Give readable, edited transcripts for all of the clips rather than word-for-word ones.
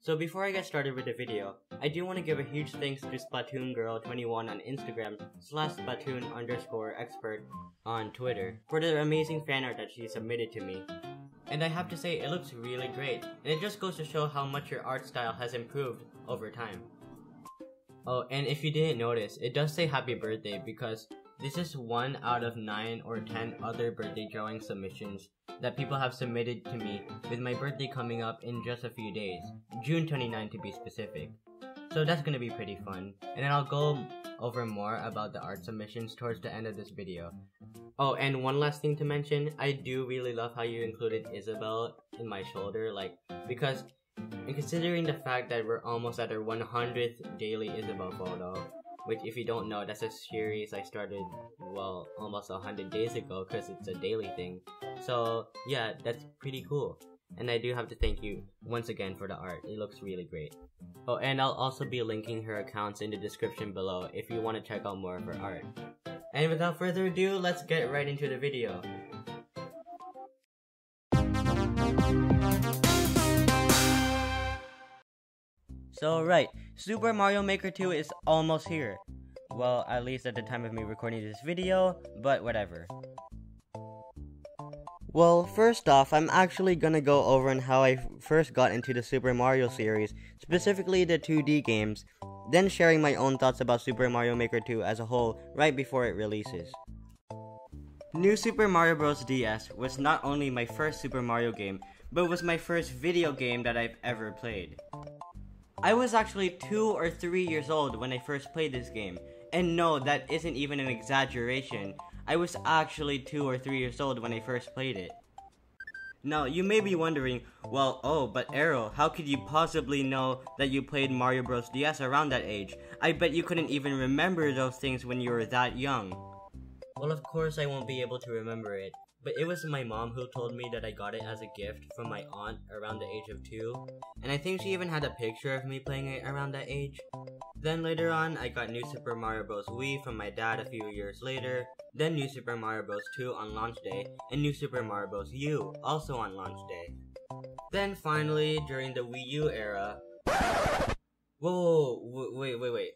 So before I get started with the video, I do want to give a huge thanks to Splatoon Girl 21 on Instagram /Splatoon_expert on Twitter for their amazing fan art that she submitted to me. And I have to say, it looks really great, and it just goes to show how much your art style has improved over time. Oh, and if you didn't notice, it does say happy birthday because this is 1 out of 9 or 10 other birthday drawing submissions that people have submitted to me, with my birthday coming up in just a few days, June 29 to be specific. So that's gonna be pretty fun, and then I'll go over more about the art submissions towards the end of this video. Oh, and one last thing to mention, I do really love how you included Isabel in my shoulder, because considering the fact that we're almost at our 100th daily Isabel photo, which if you don't know, that's a series I started, well, almost 100 days ago because it's a daily thing. So yeah, that's pretty cool. And I do have to thank you once again for the art. It looks really great. Oh, and I'll also be linking her accounts in the description below if you want to check out more of her art. And without further ado, let's get right into the video. So right, Super Mario Maker 2 is almost here. Well, at least at the time of me recording this video, but whatever. Well, first off, I'm actually gonna go over on how I first got into the Super Mario series, specifically the 2D games, then sharing my own thoughts about Super Mario Maker 2 as a whole right before it releases. New Super Mario Bros. DS was not only my first Super Mario game, but was my first video game that I've ever played. I was actually 2 or 3 years old when I first played this game, and no, that isn't even an exaggeration. I was actually 2 or 3 years old when I first played it. Now, you may be wondering, well, oh, but Arrow, how could you possibly know that you played Mario Bros. DS around that age? I bet you couldn't even remember those things when you were that young. Well, of course I won't be able to remember it, but it was my mom who told me that I got it as a gift from my aunt around the age of 2, and I think she even had a picture of me playing it around that age. Then later on, I got New Super Mario Bros. Wii from my dad a few years later, then New Super Mario Bros. 2 on launch day, and New Super Mario Bros. U also on launch day. Then finally, during the Wii U era... Whoa, wait.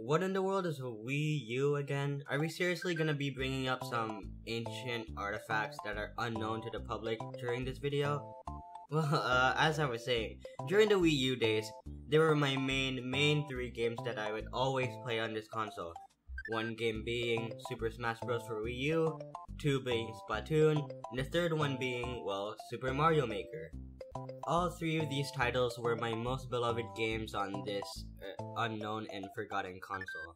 What in the world is a Wii U again? Are we seriously gonna be bringing up some ancient artifacts that are unknown to the public during this video? Well, as I was saying, during the Wii U days, they were my main 3 games that I would always play on this console. One game being Super Smash Bros. For Wii U, 2 being Splatoon, and the third one being, well, Super Mario Maker. All 3 of these titles were my most beloved games on this unknown and forgotten console.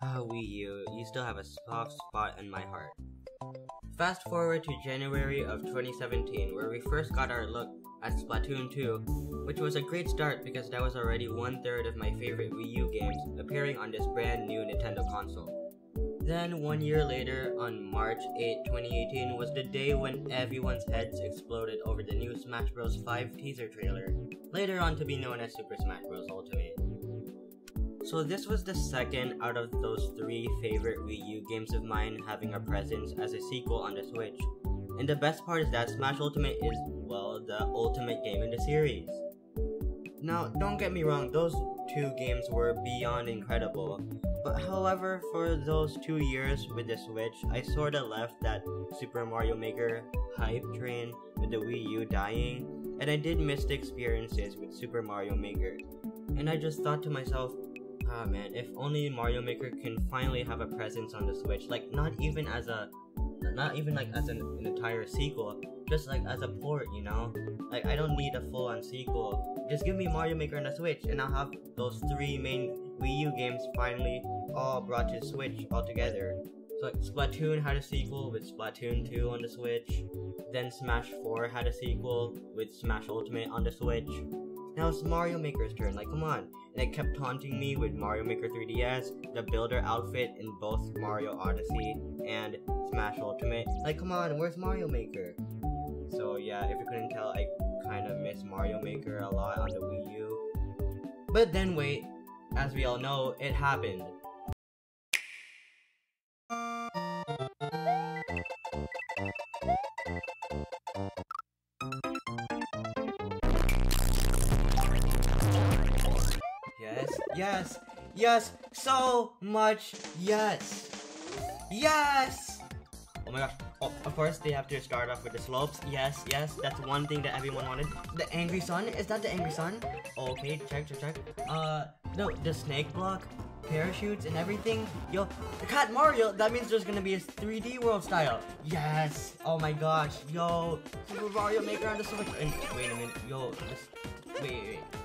Wii U, you still have a soft spot in my heart. Fast forward to January of 2017, where we first got our look at Splatoon 2, which was a great start because that was already 1/3 of my favorite Wii U games appearing on this brand new Nintendo console. Then 1 year later, on March 8, 2018, was the day when everyone's heads exploded over the new Smash Bros. 5 teaser trailer, later on to be known as Super Smash Bros. Ultimate. So this was the second out of those 3 favorite Wii U games of mine having a presence as a sequel on the Switch. And the best part is that Smash Ultimate is, well, the ultimate game in the series. Now, don't get me wrong, those 2 games were beyond incredible. But however, for those 2 years with the Switch, I sorta left that Super Mario Maker hype train with the Wii U dying, and I did miss the experiences with Super Mario Maker. And I just thought to myself, ah man, if only Mario Maker can finally have a presence on the Switch, not even as an entire sequel, just as a port, you know? I don't need a full-on sequel. Just give me Mario Maker on the Switch, and I'll have those 3 main Wii U games finally all brought to Switch all together. So Splatoon had a sequel with Splatoon 2 on the Switch, then Smash 4 had a sequel with Smash Ultimate on the Switch. Now it's Mario Maker's turn, come on. And it kept taunting me with Mario Maker 3DS, the Builder outfit in both Mario Odyssey and Smash Ultimate. Come on, where's Mario Maker? So yeah, if you couldn't tell, I kinda miss Mario Maker a lot on the Wii U. But then wait, as we all know, it happened. Yes! Yes! So much yes! Yes! Oh my gosh. Oh, of course they have to start off with the slopes. Yes, yes, that's one thing that everyone wanted. The angry sun? Is that the angry sun? Oh, okay, check. No, the snake block, parachutes and everything. Yo, the Cat Mario, that means there's gonna be a 3D world style. Yes! Oh my gosh, yo, Super Mario Maker on the Switch. And wait a minute, yo,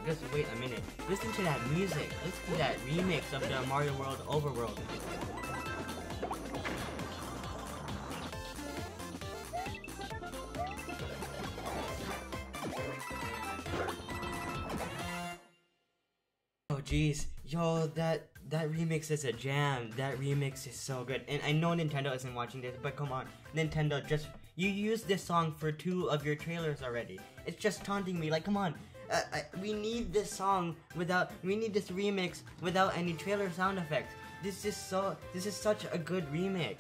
just wait a minute. Listen to that music. Listen to that remix of the Mario World Overworld. Oh jeez, yo, that remix is a jam. That remix is so good. And I know Nintendo isn't watching this, but come on, Nintendo, you used this song for 2 of your trailers already. It's just taunting me. Like, come on, we need this song we need this remix without any trailer sound effects. This is such a good remix.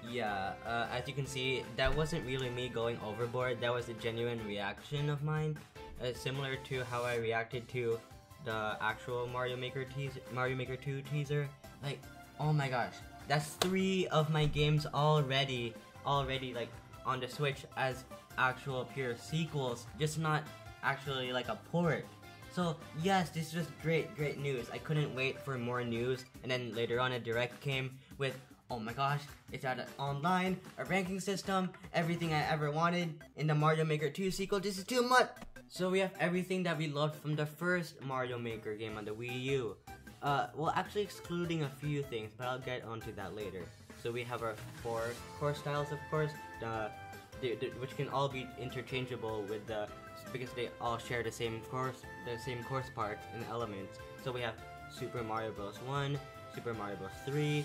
Yeah, as you can see, that wasn't really me going overboard. That was a genuine reaction of mine, similar to how I reacted to the actual Mario Maker 2 teaser. Like, oh my gosh, that's 3 of my games already like on the Switch as actual pure sequels, just not actually like a port. So yes, this was great news. I couldn't wait for more news. And then later on a direct came with, oh my gosh, it's added online, a ranking system, everything I ever wanted in the Mario Maker 2 sequel. This is too much! So we have everything that we loved from the first Mario Maker game on the Wii U. Well, actually excluding a few things, but I'll get onto that later. So we have our 4 course styles, of course, which can all be interchangeable with because they all share the same course part and elements. So we have Super Mario Bros. 1, Super Mario Bros. 3,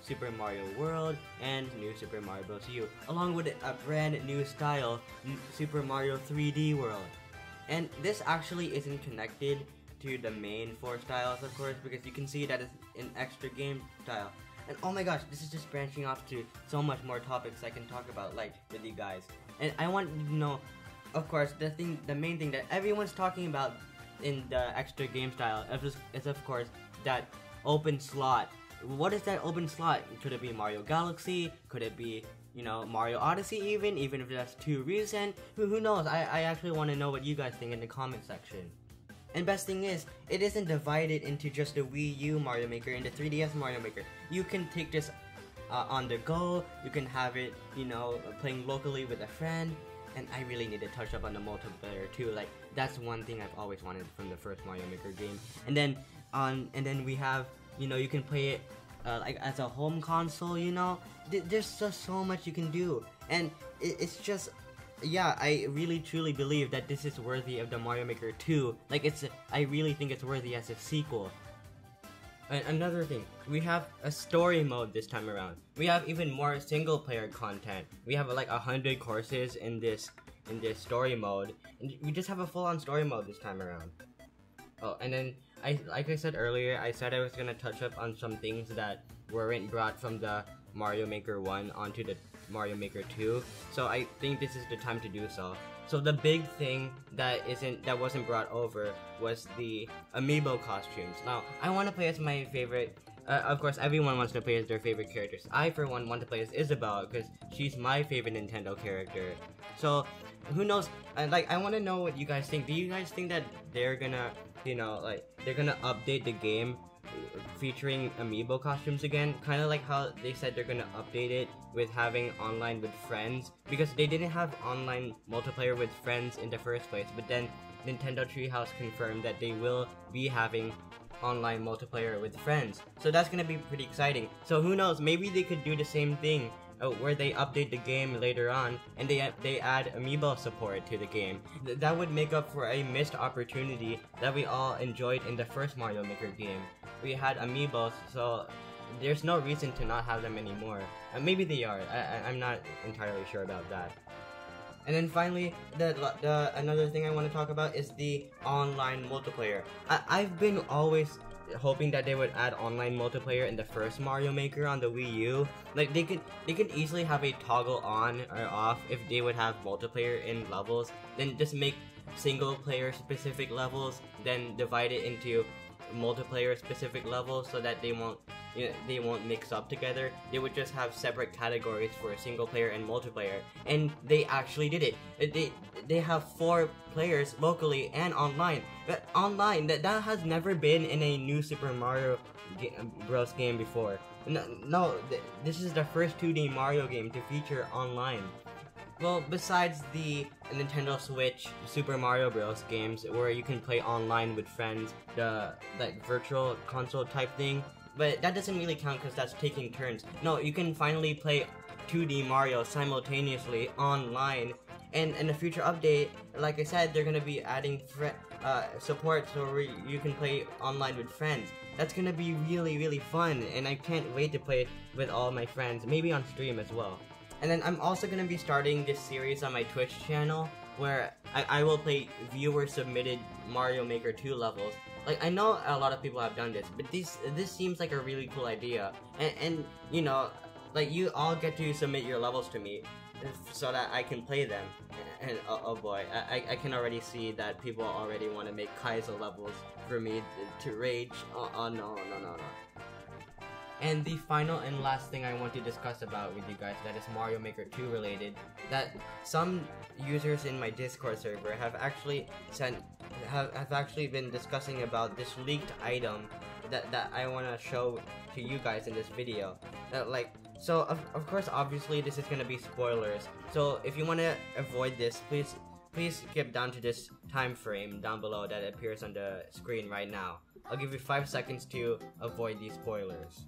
Super Mario World, and New Super Mario Bros. U, along with a brand new style, Super Mario 3D World. And this actually isn't connected to the main 4 styles, of course, because you can see that it's an extra game style. And oh my gosh, this is just branching off to so much more topics I can talk about, like, with you guys. And I want you to know, of course, the main thing that everyone's talking about in the extra game style is of course that open slot. What is that open slot? Could it be Mario Galaxy? Could it be, you know, Mario Odyssey even if that's too recent? Who knows? I actually want to know what you guys think in the comment section. And best thing is, it isn't divided into just the Wii U Mario Maker and the 3DS Mario Maker. You can take this on the go, you can have it, you know, playing locally with a friend. And I really need to touch up on the multiplayer too. Like, that's one thing I've always wanted from the first Mario Maker game. And then we have, you know, you can play it like as a home console, you know. There's just so much you can do. And it's just, yeah, I really truly believe that this is worthy of the Mario Maker 2. Like, I really think it's worthy as a sequel. And another thing, we have a story mode this time around. We have even more single player content. We have like 100 courses in this story mode, and we just have a full-on story mode this time around. Oh, and then like I said earlier, I said I was gonna touch up on some things that weren't brought from the Mario Maker 1 onto the Mario Maker 2. So I think this is the time to do so. So the big thing that wasn't brought over was the amiibo costumes. Now, I want to play as my favorite. Of course, everyone wants to play as their favorite characters. I, for one, want to play as Isabelle because she's my favorite Nintendo character. So, who knows? I want to know what you guys think. Do you guys think that they're gonna, you know, like they're gonna update the game featuring amiibo costumes again, kind of like how they said they're gonna update it with having online with friends, because they didn't have online multiplayer with friends in the first place, but then Nintendo Treehouse confirmed that they will be having online multiplayer with friends. So that's gonna be pretty exciting. So who knows, maybe they could do the same thing where they update the game later on and they add amiibo support to the game. That would make up for a missed opportunity that we all enjoyed in the first Mario Maker game. We had amiibos, so there's no reason to not have them anymore. Maybe they are. I'm not entirely sure about that. And then finally, another thing I want to talk about is the online multiplayer. I've been always hoping that they would add online multiplayer in the first Mario Maker on the Wii U. Like, they could easily have a toggle on or off if they would have multiplayer in levels. Then just make single player specific levels, then divide it into multiplayer specific levels so that they won't mix up together. They would just have separate categories for single player and multiplayer, and they actually did it. They have 4 players locally and online. But online, that has never been in a new Super Mario Bros. Game before. No, this is the first 2D Mario game to feature online. Well, besides the Nintendo Switch Super Mario Bros. Games where you can play online with friends, the like virtual console type thing, but that doesn't really count because that's taking turns. No, you can finally play 2D Mario simultaneously online, and in a future update, like I said, they're gonna be adding support so you can play online with friends. That's gonna be really fun, and I can't wait to play it with all my friends, maybe on stream as well. And then I'm also gonna be starting this series on my Twitch channel where I will play viewer submitted Mario Maker 2 levels. Like, I know a lot of people have done this, but this seems like a really cool idea. And you know, like, you all get to submit your levels to me so that I can play them. And oh boy, I can already see that people already want to make Kaizo levels for me to rage. Oh no. And the final and last thing I want to discuss about with you guys that is Mario Maker 2 related, that some users in my Discord server have actually been discussing about this leaked item that I want to show to you guys in this video. So of course, obviously this is gonna be spoilers. So if you want to avoid this, please skip down to this time frame down below that appears on the screen right now. I'll give you 5 seconds to avoid these spoilers.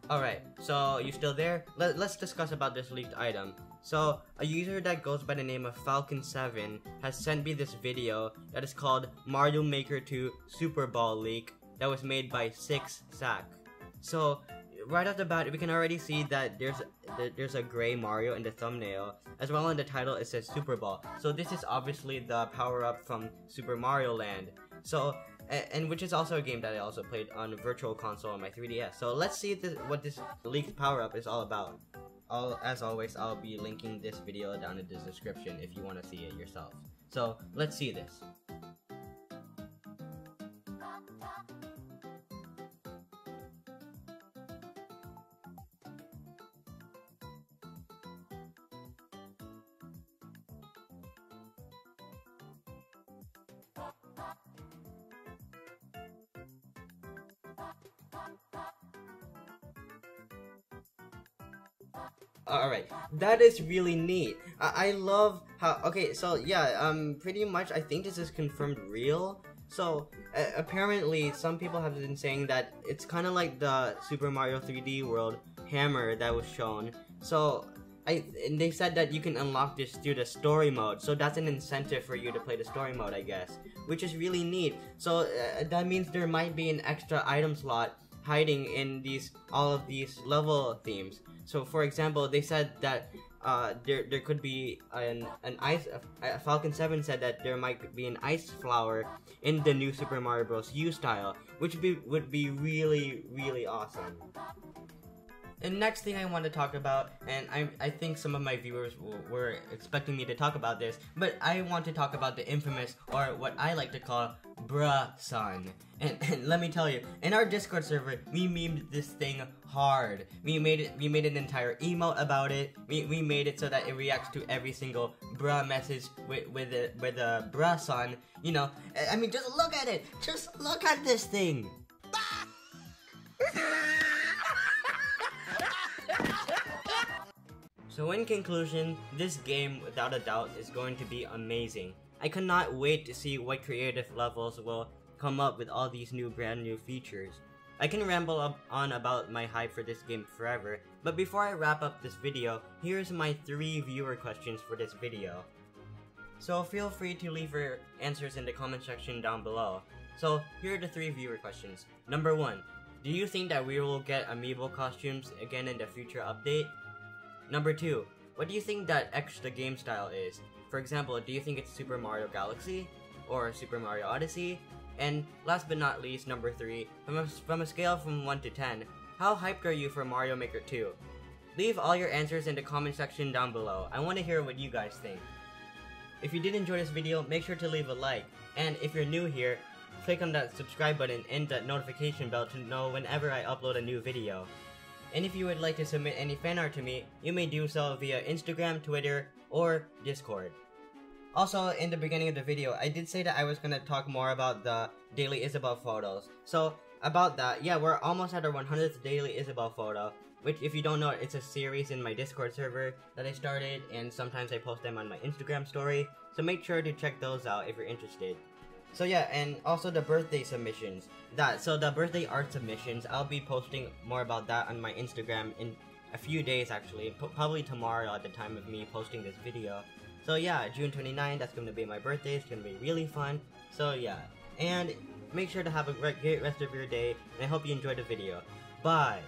Alright, so you still there? Let's discuss about this leaked item. So, a user that goes by the name of Falcon7 has sent me this video that is called Mario Maker 2 Super Ball Leak that was made by 6sack. So, right off the bat, we can already see that there's a gray Mario in the thumbnail, as well in the title it says Super Ball. So this is obviously the power-up from Super Mario Land. So, and which is also a game that I also played on Virtual Console on my 3DS. So let's see what this leaked power-up is all about. As always, I'll be linking this video down in the description if you want to see it yourself. So, let's see this. Alright, that is really neat. I love how, okay, so yeah, pretty much I think this is confirmed real. So, apparently some people have been saying that it's kind of like the Super Mario 3D World hammer that was shown. So, and they said that you can unlock this through the story mode, so that's an incentive for you to play the story mode, I guess, which is really neat. So, that means there might be an extra item slot hiding in all of these level themes. So for example, they said that there could be an ice. Falcon7 said that there might be an ice flower in the new Super Mario Bros. U style, which would be really awesome. And next thing I want to talk about, and I think some of my viewers were expecting me to talk about this, but I want to talk about the infamous, or what I like to call, bruh son. And let me tell you, in our Discord server, we memed this thing hard. We made an entire emote about it. We made it so that it reacts to every single bruh message with a bruh son. You know, I mean, just look at it. Just look at this thing. So in conclusion, this game without a doubt is going to be amazing. I cannot wait to see what creative levels will come up with all these brand new features. I can ramble on about my hype for this game forever, but before I wrap up this video, here's my 3 viewer questions for this video. So feel free to leave your answers in the comment section down below. So here are the 3 viewer questions. Number 1, do you think that we will get amiibo costumes again in the future update? Number 2, what do you think that extra game style is? For example, do you think it's Super Mario Galaxy? Or Super Mario Odyssey? And last but not least, number 3, from a scale from 1 to 10, how hyped are you for Mario Maker 2? Leave all your answers in the comment section down below. I want to hear what you guys think. If you did enjoy this video, make sure to leave a like, and if you're new here, click on that subscribe button and that notification bell to know whenever I upload a new video. And if you would like to submit any fan art to me, you may do so via Instagram, Twitter, or Discord. Also, in the beginning of the video, I did say that I was gonna talk more about the daily Isabelle photos. So, about that, yeah, we're almost at our 100th daily Isabelle photo, which, if you don't know, it's a series in my Discord server that I started, and sometimes I post them on my Instagram story, so make sure to check those out if you're interested. So yeah, and also the birthday submissions. So the birthday art submissions, I'll be posting more about that on my Instagram in a few days actually, probably tomorrow at the time of me posting this video. So yeah, June 29th, that's going to be my birthday, it's going to be really fun. So yeah, and make sure to have a great rest of your day, and I hope you enjoyed the video. Bye!